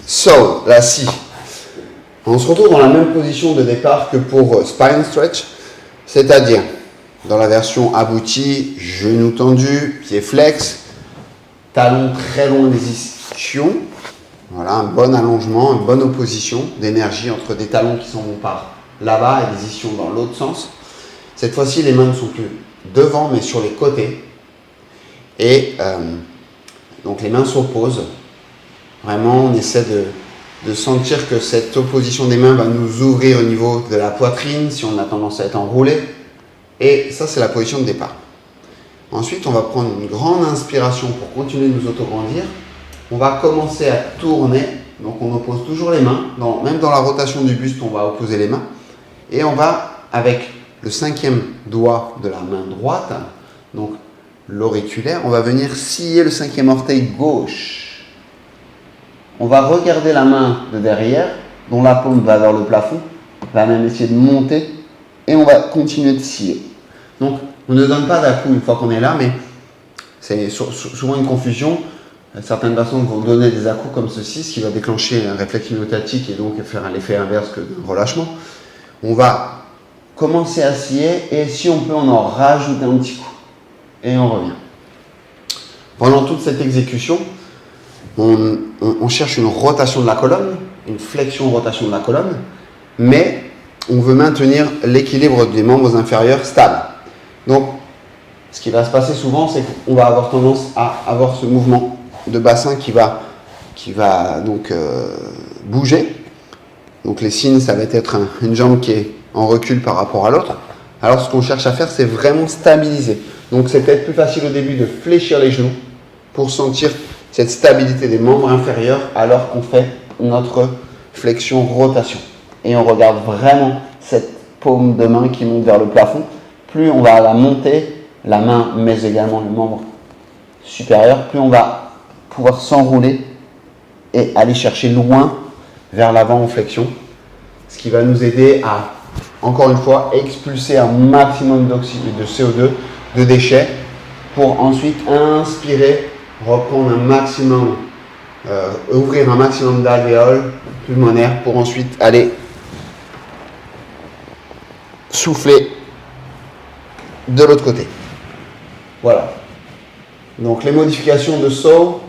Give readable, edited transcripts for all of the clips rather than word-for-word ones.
So, la scie. On se retrouve dans la même position de départ que pour spine stretch, c'est-à-dire dans la version aboutie, genou tendu, pied flex, talon très long des ischions. Voilà, un bon allongement, une bonne opposition d'énergie entre des talons qui s'en vont par là-bas et des ischions dans l'autre sens. Cette fois-ci, les mains ne sont plus devant, mais sur les côtés. Et donc les mains s'opposent. Vraiment, on essaie de sentir que cette opposition des mains va nous ouvrir au niveau de la poitrine si on a tendance à être enroulé. Et ça, c'est la position de départ. Ensuite, on va prendre une grande inspiration pour continuer de nous autograndir. On va commencer à tourner. Donc, on oppose toujours les mains. Même dans la rotation du buste, on va opposer les mains. Et on va, avec le 5e doigt de la main droite, donc l'auriculaire, on va venir scier le 5e orteil gauche. On va regarder la main de derrière, dont la paume va vers le plafond, on va même essayer de monter, et on va continuer de scier. Donc, on ne donne pas d'à-coups une fois qu'on est là, mais c'est souvent une confusion. Certaines personnes vont donner des à-coups comme ceci, ce qui va déclencher un réflexe myotatique et donc faire l'effet inverse que d'un relâchement. On va commencer à scier, et si on peut, on en rajoute un petit coup. Et on revient. Pendant toute cette exécution, on cherche une rotation de la colonne, une flexion-rotation de la colonne, mais on veut maintenir l'équilibre des membres inférieurs stable. Donc, ce qui va se passer souvent, c'est qu'on va avoir tendance à avoir ce mouvement de bassin qui va donc bouger. Donc les signes, ça va être une jambe qui est en recul par rapport à l'autre. Alors ce qu'on cherche à faire, c'est vraiment stabiliser. Donc c'est peut-être plus facile au début de fléchir les genoux pour sentir cette stabilité des membres inférieurs alors qu'on fait notre flexion-rotation. Et on regarde vraiment cette paume de main qui monte vers le plafond. Plus on va la monter, la main mais également le membre supérieur, plus on va pouvoir s'enrouler et aller chercher loin vers l'avant en flexion. Ce qui va nous aider à, encore une fois, expulser un maximum de CO2, de déchets, pour ensuite inspirer, reprendre un maximum, ouvrir un maximum d'alvéoles pulmonaires pour ensuite aller souffler de l'autre côté. Voilà. Donc les modifications de saut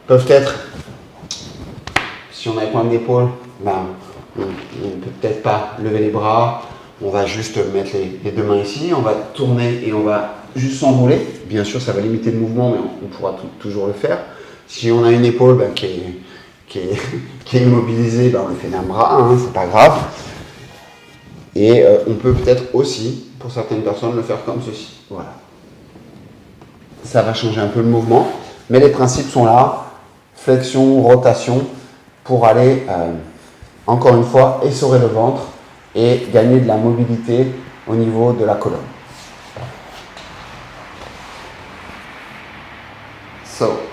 peuvent être, si on a les pointes d'épaule, on ne peut peut-être pas lever les bras, on va juste mettre les deux mains ici, on va tourner et on va juste s'enrouler. Bien sûr, ça va limiter le mouvement, mais on pourra toujours le faire. Si on a une épaule qui est immobilisée, on le fait d'un bras, c'est pas grave. Et on peut peut-être aussi, pour certaines personnes, le faire comme ceci. Voilà. Ça va changer un peu le mouvement, mais les principes sont là. Flexion, rotation, pour aller, encore une fois, essorer le ventre et gagner de la mobilité au niveau de la colonne. So.